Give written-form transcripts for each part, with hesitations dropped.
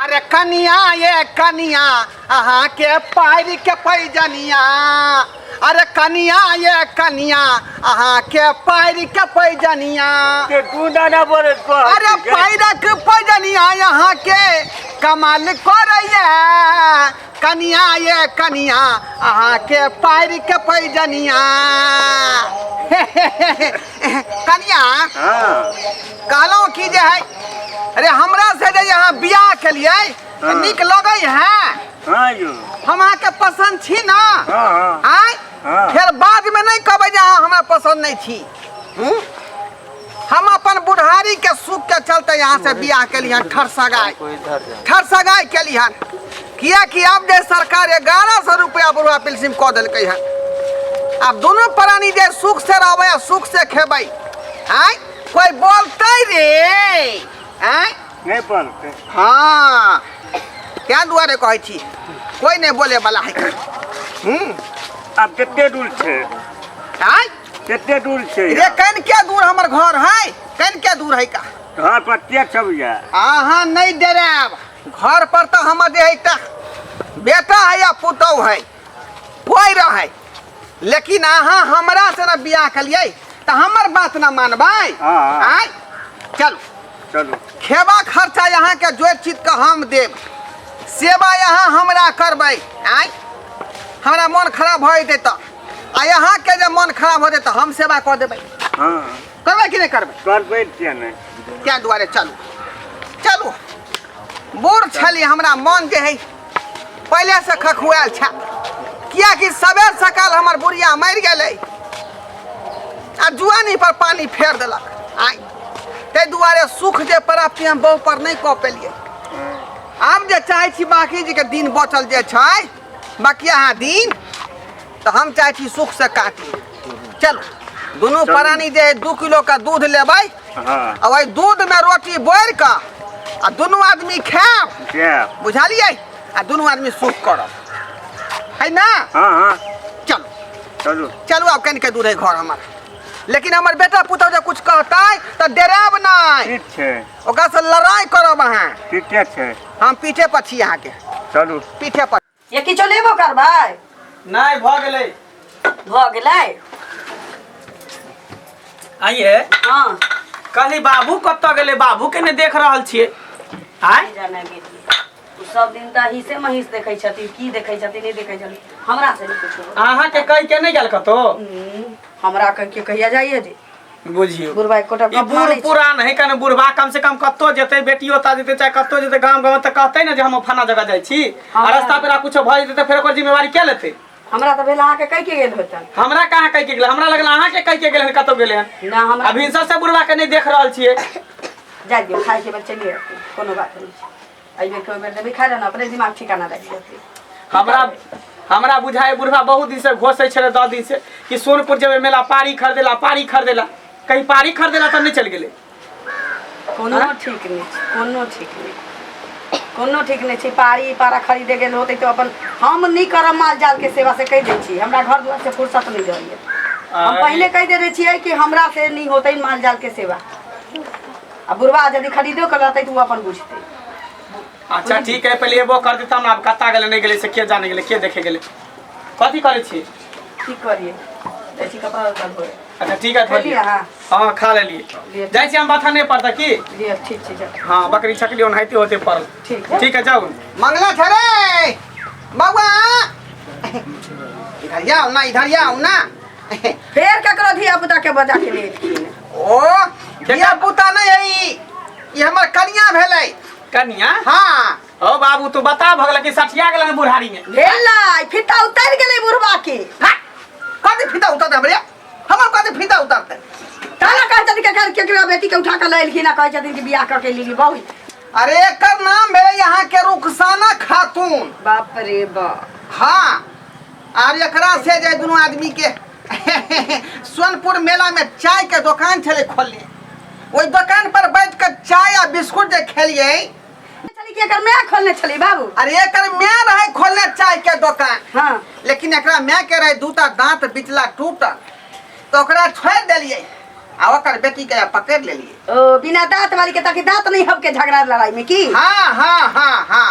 अरे कनिया ये कनिया अहाँ के पैर के पैजनिया। अरे कनिया ये कनिया अहाँ के पैर के पैजनिया। अरे पैर के पैजनिया यहाँ के कमाल करैया। कनिया ये कनिया अहाँ के पैर के पैजनिया। कनिया कहलौं की जे है अरे हमरा से जे यहाँ बियाह के लिए निक लगे है। हम अहाँ के पसंद छी ना। आय फिर बाद में नहीं कहबे जे अहाँ हमरा पसंद नहीं छी। हम अपन बुढ़ारी के सुख के चलते यहाँ से बियाह के लिए ठरसगाई के लिए किया कि अब जे सरकार 1100 रुपया बुढ़वा पेंशन कह दिल है। अब दोनों प्राणी जे सुख से रहबे सुख से खेबै। आय कोई बोलते रे नहीं बोलते। हाँ क्या दुआरे कहै छी कोई नहीं बोले वाला है। अब कितने दूर छे? आय कितने दूर छे? रे कन क्या दूर हमर घर है? कन क्या दूर है का? घर पर के छबिया? आहा नहीं डराब। घर पर तो हमर जे है ता बेटा है या पुतौ है कोई रहे। लेकिन आहा हमरा से ना बियाह कलिए तो हमर बात ना मानबै। आय चलो चलो खेबा खर्चा यहाँ के जो चीज का हम देव सेवा यहाँ हमरा करबै। आय हमरा मन खराब हो जेतै तो आ यहाँ के जब मन खराब हो जेतै तो हम सेवा कर देबै। करबै कि नहीं करबै? करबै क्या नहीं? क्या दुआरे चलू चलू। बूढ़ छली हमरा मन जे है पहले से खखुआल छ। किया कि सबेर सकाल हमर बुढ़िया मर गेलै आ जुआनी पर पानी फेर देलक। आय ते दुआरे सुख जे प्राप्ति हम बहु पर नहीं कह पेलिए। आब जे चाहे छी बाकी जी के दिन बचल जे छै बाकी यहाँ दिन तो हम चाहे छी सुख से काटी। चलो दोनों प्राणी जे 2 किलो का दूध लेबै और वही दूध में रोटी बोर का आ दोनों आदमी खाएब बुझलिए आ दोनों आदमी सुख करब है ना। चलो चलो चलो अब कन के दूर है घर हमार। लेकिन हमार बेटा पुतौ जे कुछ कहतै तो डराब नहीं। ठीक छे ओकरा से लड़ाई करब अहाँ। ठीक छे हम पीछे पर छी अहाँ के। चलू पीछे पर ये किछो लेबो करबै? नहीं भ गेलै। भ गेलै? आइए हाँ कहली बाबू कत गेले? बाबू के नहीं देख रहल छिए। आय जाने गेली उ सब दिन त हिसे महिस देखै छथिन की देखै छथिन नहीं देखै छथिन। हमरा से नहीं कुछो। अहाँ के कह के नहीं गेल कतो? हमरा कह के कहिया जाइए जे बुझियो बुढ़वा कोटा ई बूढ़ पुरान है कने बुढ़वा कम से कम कतो जेते बेटियो ता जेते चाहे कतो जेते गांव गांव त कहतै ना जे हम फना जगह जाय छी आ रास्ता पे कुछो भ जेते त फेर ओकर जिम्मेवारी के लेते? हमरा त भेल अहाँ के कह के गेल होतन। हमरा कहाँ कह के गेल? हमरा लगल अहाँ के कह के गेल कतो गेले हन ना हमरा अभी से बुढ़वा के नहीं देख रहल छिए। जा दियो खाए के बाद चलिए कोनो बात नहीं। अइबे कोई बेर देबे खाए ना अपने दिमाग ठिकाना रख लेते। हमरा बुझाए बुढ़वा बहुत दिन से घोषै छले 10 दिन से कि सोनपुर जेबे मेला पारी खरीदेला कहीं पारी खरीदेला त नहीं चल गेले। कोनो ठीक नहीं कोनो ठीक नहीं छै। पारी पारा खरीदे गेल होते तो अपन हम नहीं करब माल जाल के सेवा से कह दै छी। हमरा घर द्वार से फुर्सत नहीं रहइए। हम पहले कह दे रहे छिए कि हमरा से नहीं होतै माल जाल के सेवा। अब बुढ़वा यदि खरीदो कर रहतै तो अपन बुझतै। अच्छा ठीक है पहले एबो कर देता ना। अब कत्ता गेले नहीं गेले से के जाने गेले के देखे गेले कथी करे छी? की करिए ऐसी कपड़ा धोए। अच्छा ठीक है खोलिए। हाँ खा लेलिए जाय छी हम बाथा नहीं पड़ता की? लिए ठीक छै जा। हाँ बकरी छकली ओनाहिते होते पड़ल। ठीक है जाओ मंगला छरे बाबा इधर आओ ना इधर आओ ना। फेर ककरो धिया पुता के बजा के ले ओ धिया पुता नहीं है ये हमर कनिया भेलै। कनिया? हाँ ओ बाबू तू बता भगल कि सठिया गेल बुढ़ारी में भेलै फिटा उतर गेलै बुढ़वा के। कथी फिता उतरते हमरे? हमर कथी फिता उतरते? ताना कह छथि के घर केकरा बेटी के उठा के लैलखिन आ कह छथि कि बियाह क के लेली बहु। अरे एकर नाम भेलै यहाँ के रुखसाना खातून। बाप रे बाप। हाँ और एकरा से जे दोनों आदमी के सोनपुर मेला में चाय के दुकान छले खोलले। ओई दुकान पर बैठ कर चाय आ बिस्कुट जे खेलिए चली के एकर मैं खोलने चली बाबू। अरे एकर मैं रहे खोलने चाय के दुकान। हाँ लेकिन एकरा मैं के रहे दूटा दांत बिचला टूटल तो ओकरा छोड़ देलिए आ ओकर बेटी के पकड़ लेलिए। ओ बिना दांत वाली के ताकि दांत नहीं हब के झगड़ा लड़ाई में की। हाँ हाँ हाँ हाँ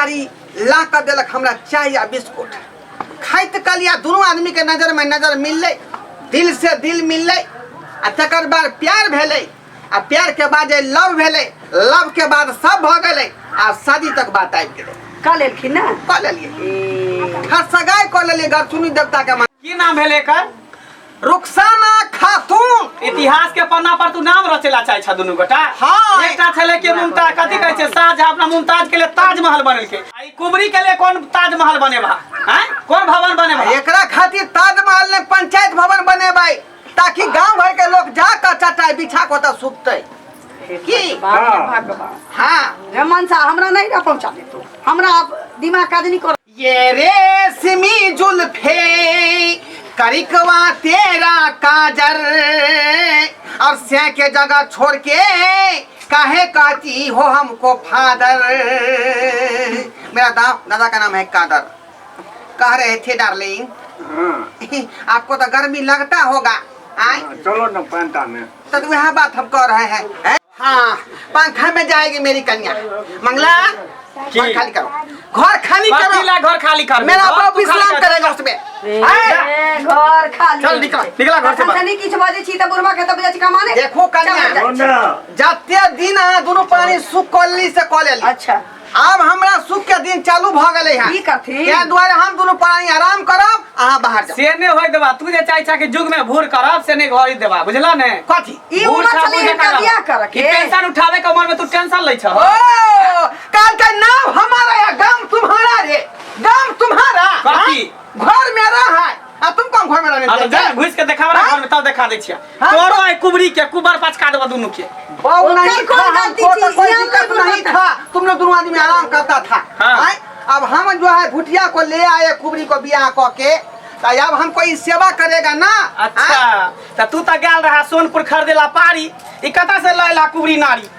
बेचारी ला कर दिलक हमरा चाय आ बिस्कुट। खाइत कलिया दोनों आदमी के नजर में नजर मिलले, दिल से दिल मिलले, आ तकर बाद प्यार भेले, आ प्यार के बाद लव भेले, लव के बाद सब भ गेले, आ शादी तक बात आबि गेले। का लेलखिन ना कऽ लेलिए, हर सगाई कऽ लेलिए गरचुनी देवता के। की नाम भेल एकर? रुखसाना खातून। इतिहास के पन्ना पर तू नाम रचेला चाहे छ दुनू गोटा। हाँ। एकटा छले के मुमताज, कथि कहै छै, शाहजहां अपना मुमताज के लिए ताजमहल बनेलके। आ ई कुबरी के लिए कोन ताजमहल बनेबा? हैं? कोन भवन बनेबा? एकरा खातिर ताजमहल ने पंचायत भवन बनेबै, ताकि गांव भर के लोग जाकर चटाई बिछा के ओतऽ सुततै। की भगवान हाँ रमन सा हमरा नहीं ना पहुंचा दे तू, हमरा अब दिमाग काज नहीं कर। ये रेशमी जुल्फे करिकवा तेरा काजर, और से के जगह छोड़ के काहे कहती हो हमको फादर। मेरा दादा का नाम है कादर। कह रहे थे डार्लिंग, हाँ आपको तो गर्मी लगता होगा। आए चलो न पंता में। तो वह बात हम कह रहे हैं। हाँ, पंखा में जाएगी मेरी कन्या। मंगला घर खाली करो, घर खाली करो। बतीला घर खाली कर। मेरा बाप विश्राम करेगा उसमें। घर खाली चल निकला घर से बाहर। नहीं किछ बाजे छी त बुढ़वा के तब जा कमाने। देखो कन्या, जाते दिन दोनों पानी सुख कोली से कॉलेली। अच्छा अब हमरा सुख के दिन चालू भ गेले हैं। की करथी? क्या द्वारे हम दोनों पानी आराम करब, अहाँ बाहर जाओ। से ने होय देबा, तू जे चाहे के जुग में भूर करब से ने घर देबा, बुझला ने? कथी ई उम्र चली है कबिया कर के। पेंशन उठावे के उम्र में तू टेंशन लै छ। ओ काल का नाम हमारा या गांव तुम्हारा रे, गांव तुम्हारा। कथी? घर मेरा है, आ तुम कौन घर में रहने? हां जा घुस के देखावा ना घर में, तब देखा दै छियै। हाँ? तोरो आई कुबरी के कुबर पचका देबा दुनू के। बहु नहीं कौन था, गलती हमको थी? तो कोई यहाँ दिक्कत कोई नहीं बात था, तुम लोग दोनों आदमी आराम करता था। हाँ। आए? अब हम जो है भुटिया को ले आए कुबरी को बियाह क के, तो अब हमको ई सेवा करेगा ना। अच्छा त तू त गेल रहा सोनपुर खरीदेला पारी, ई कता से लैला कुबरी नारी?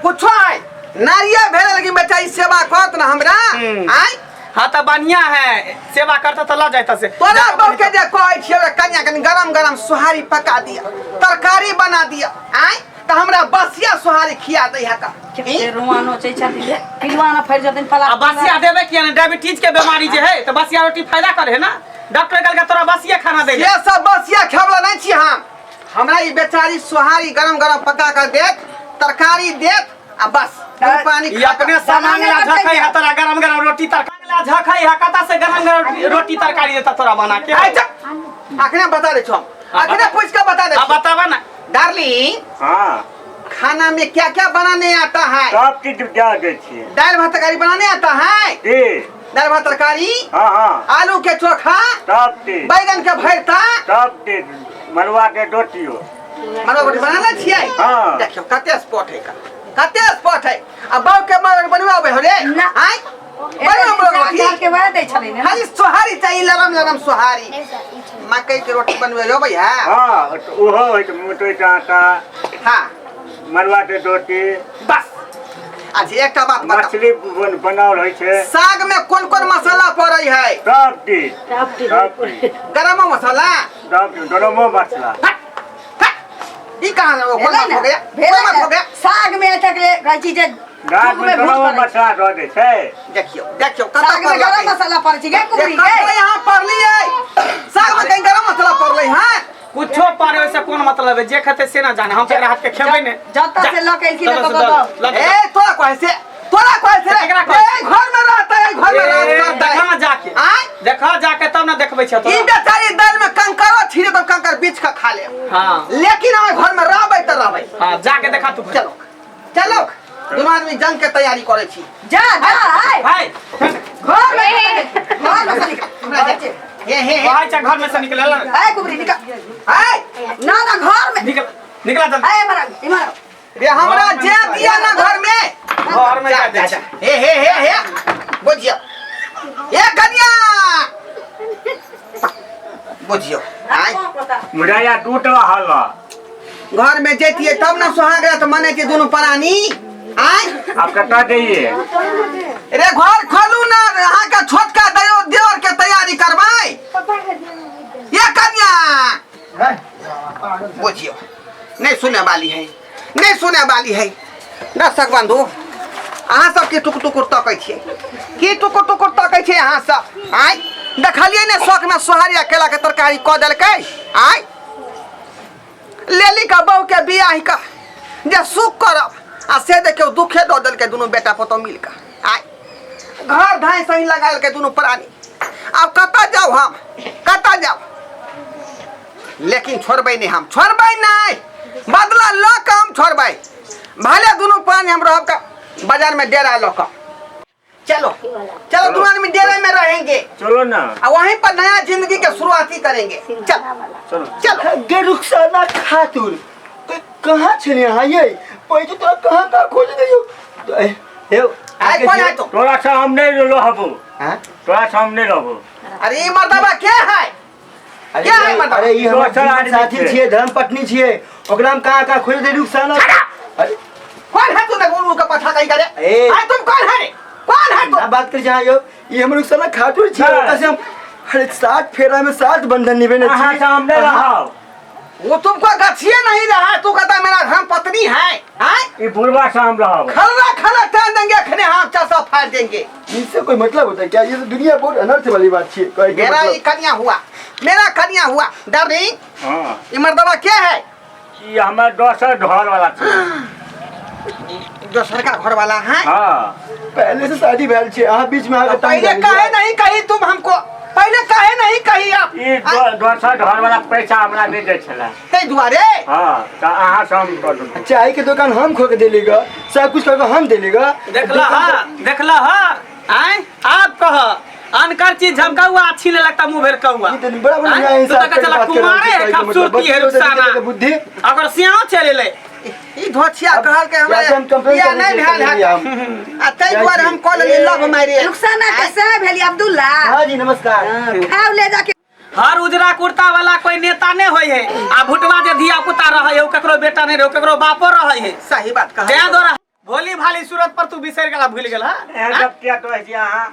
कुछो है नारिया भेल लेकिन बेटा ई सेवा करत ना हमरा। आए हाँ तो बढ़िया है, सेवा करता तो ला जाता से। तोरा बहू के जे कहै छियै कन्या कनी गरम गरम सोहारी पका दिया, तरकारी बना दिया। आए तो हमरा बसिया सोहारी खिया दै है का। के रुआनो छै छथि ले पिलवाना फैर जतिन पला। अब बसिया देबे किया ने? डायबिटीज के बीमारी जे है तो बसिया रोटी फायदा करे है ना। डॉक्टर कहल के तोरा बसिया खाना दे। ये सब बसिया खावला नहीं छी हम। हमरा ई बेचारी सोहारी गरम गरम पका कर देत, तरकारी देत, आ बस पानी ये अपने सामान ला झखै है तोरा गरम गरम रोटी तरकारी ला झखै है, कता से गरम गरम रोटी तरकारी देता तोरा बना के? आखने बता दे छो, आखने पूछ के बता दे। अब बतावा ना डार्लिंग, हाँ खाना में क्या क्या बनाने आता है? सब चीज क्या दे छियै। दाल भात तरकारी बनाने आता है? जी दाल भात तरकारी, हाँ हाँ आलू के चोखा, सब चीज, बैगन के भरता, सब चीज, मरुआ के रोटियो। मरो रोटी बनाना छियै। हाँ। देखियो कते स्पॉट है का, कते स्पॉट है। अब बाऊ के मरो बनवाबे हो रे। ना। आय बनवाबे रोटी के वह दे छले ने। खाली सोहारी चाहिए, लरम लरम सोहारी। मकई के रोटी बनवे हो भैया। हाँ तो ओहो है तो मोटो आटा, हाँ मरुआ के रोटी, बस। अच्छा एक बात बताओ, मछली बनाओल है छे। साग में कौन कौन मसाला पड़े है? सब चीज, सब चीज, गरम मसाला, सब चीज, दोनों मसला। ई कहां है? वो कौन मत हो गया, कौन मत हो गया? साग में अटक ले कई चीज दाल में दोनों मसला दो दे छे। देखियो देखियो साग में गरम मसाला पड़ छी गे कुबरी के। यहाँ पड़ली है साग में कहीं गरम मसाला पड़ले है? कुछो पारे से कोन मतलब है? जे खते से ना जाने, हम तेरा हाथ के खेबै ने। जत्ता से लके की चलो, तो चलो, दो। ए तोरा कहे से, तोरा कहे से केकरा ए कहे? घर में रहता है, घर में रहता है। देखा जाके, आय देखा जाके तब ना देखबै छ तो। ई बेचारी दाल में कंकरो छीरे तो कंकर बीच का खा ले। हां लेकिन हम घर में रहबै त रहबै। हां जाके देखा तू। चलो चलो दोनों आदमी जंग के तैयारी करे छी। जा जा आय भाई घर में हमरा जे हे भाई चा घर में से निकल ला। आय कुबरी निकल। आय ना ना घर में निकला जल्दी। आय मरा इमरा रे हमरा जे दिया ना घर में, घर में जा दे छ। हे बुझियो ए कन्या बुझियो। आय मुझे या टूटवा हलवा घर में जेतिए तब ना सुहाग रात मने के दोनों प्राणी। आय आप कटा जाइए। रे घर खोलू ना, यहाँ का छोटका देवर के तैयारी करवाई। ये कन्या बुझियो नहीं सुने वाली है, नहीं सुने वाली है। दर्शक बंधु अहाँ सब की टुक टुकुर तकै छियै की टुकुर टुकुर तकै छियै अहाँ सब आय देखलियै ने शौक में सोहारी आ केला के तरकारी कऽ देलकै आय लेली का बहू के बियाह का जे सुख करब आ से देखियो दुखे दऽ देलकै दुनू बेटा पुतौह मिल कऽ आय घर धाय सही लगा देलकै दुनू प्राणी अब कतऽ जाऊ हम कतऽ जाऊ लेकिन छोड़बै नहीं हम छोड़बै नहीं बदला ल के हम छोड़बै भले दुनू प्राणी हम रहब का बाजार में डेरा लो का चलो चलो दोनों आदमी डेरे में रहेंगे चलो ना और वहीं पर नया जिंदगी के शुरुआती करेंगे चल चलो गे रुखसाना खातून तो कहाँ छले यहाँ ये पैसे तो कहाँ कहाँ खोज गई हे आय कौन है तो तोरा से हम नहीं रहबो हां तोरा से हम नहीं रहबो अरे ये मर्दबा क्या है क्या है मर्दबा अरे ये हमारे साथी छिए धर्म पत्नी छिए ओकरा हम कहाँ खोज दे रुखसाना अरे कौन है तू ना गुरु का पछा कहीं करे ए आय तुम कौन है कौन है ना बात कर जहाँ यो ये हम रुखसाना खातून छिए कैसे हम अरे 7 फेरा में 7 बंधन निभाने कहाँ से हम नहीं रहब वो तुमको गछिए नहीं रहा तू कहता मेरा धर्म पत्नी है हैं ये बुढ़वा से हम रहब खल्ला खल्ला टान देंगे खने हम चासा फाड़ देंगे इससे कोई मतलब होता है क्या ये तो दुनिया बहुत अनर्थ वाली बात है कोई मेरा ये कन्या हुआ मेरा कन्या हुआ डार्लिंग हां ये मर्दबा क्या है ये हमार दोसर घर वाला छै दोसर का घर वाला है हां पहले से शादी भैल छे अहाँ बीच में आके पहले काहे नहीं कही तुम हमको पहले काहे नहीं कही आप ये दोसर घर वाला पैसा हमरा दे दे छला ते दुआरे हां त अहाँ से हम कर दू चाय के दुकान हम खोल के देलेगा सब कुछ करके हम देलेगा देखला आय आप कह अनकर चीज झमकाउआ अच्छी नहीं लगता मुंह भर कहुआ ये तो बड़ा बड़ा आय, तू इंसान तो चला कुमारे है खूबसूरती है रुखसाना बुद्धि अगर सियाओ चले ले ई धोछिया कहल के या तो हम हमरा कंप्लेंट या नहीं भेल है हम आ ते दुआरे हम कॉल ले लव मारे रुखसाना कैसे भेली अब्दुल्ला हां जी नमस्कार खाओ ले जाके हर उजरा कुर्ता वाला कोई नेता नहीं होय है आ भुटवा जे धिया पुता रहे है ककरो बेटा नहीं रहे ककरो बापो रहे है सही बात कह दे दो भोली भाली सूरत पर तू बिसर गेला भूल गेल ए जब क्या तो है अहाँ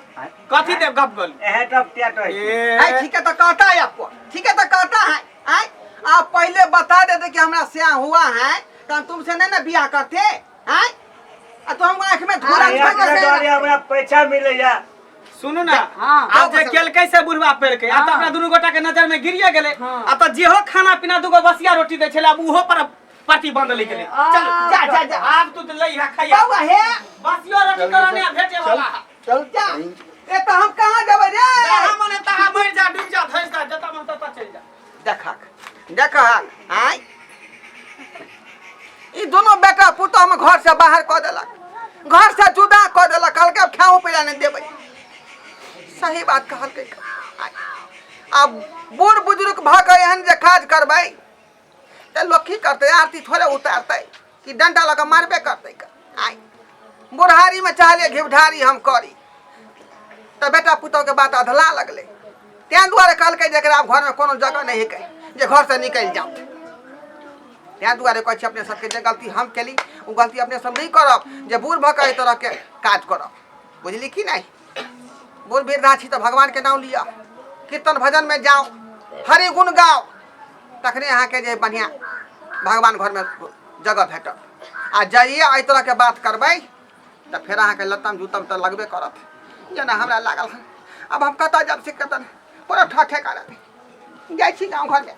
कथी दे गप गल ए जब क्या तो है है ठीक है तो कहता है आपको ठीक है तो कहता है आय आप पहले बता देते कि हमरा स्याह हुआ है तो हम तुमसे नहीं ना बियाह करते आय तो हम आंख में धूरा हमरा पैसा मिलेया सुनू ना हाँ। आप जे केलकै से बुढ़वा पेड़ के आ त अपना दुनू गोटा के नजर में गिरिए गेले आ त जेहो खाना पीना दुगो बसिया रोटी दे छले अब उहो पर पार्टी बंद ले गेले चल जा जा जा अब तू लई है खाइया बाबा है बसिया रोटी करने भेटे वाला चल जा ए तो हम कहां जाबे रे जहां मने तहां मर जा डूब जा धस जा जता मन तता चल जा देखा आय ई दोनों बेटा पुतौह हम घर से बाहर क देलक घर से जुदा क देलक कहल के खाओ पीला नहीं देबै सही बात कहल के अब बूढ़ बुजुर्ग भाग एहन जे काज करबै ते लोग की करते आरती थोड़े उतारते कि डंडा लगा मारबे करते आय बुढ़ारी में चाहले घिवढारी हम करी तो बेटा पुतौह के बात अधला लगले तें दुआरे कहल के जकरा घर में कोनो जगह नहीं है जे घर से निकल जाओ तें दुआरे कहै छी अपने सबके जे गलती हम केली वो गलती अपने सब नहीं करब जे बूढ़ भऽ कऽ एहि तरह के काज करब बुझली कि नहीं बूढ़ वृद्धा छी तो भगवान के नाम लिया कीर्तन भजन में जाओ हरि गुण गाओ तखने अहाँ के जे बढ़िया भगवान घर में जगह भेटत आ जाइए एहि तरह के बात करबै तो फिर अहाँ के लत्तम जूतम तो लगबे करत जेना हमरा लागल अब हम कतऽ जब से कतऽ पूरा ठठे करत जाइ छी गाँव घर में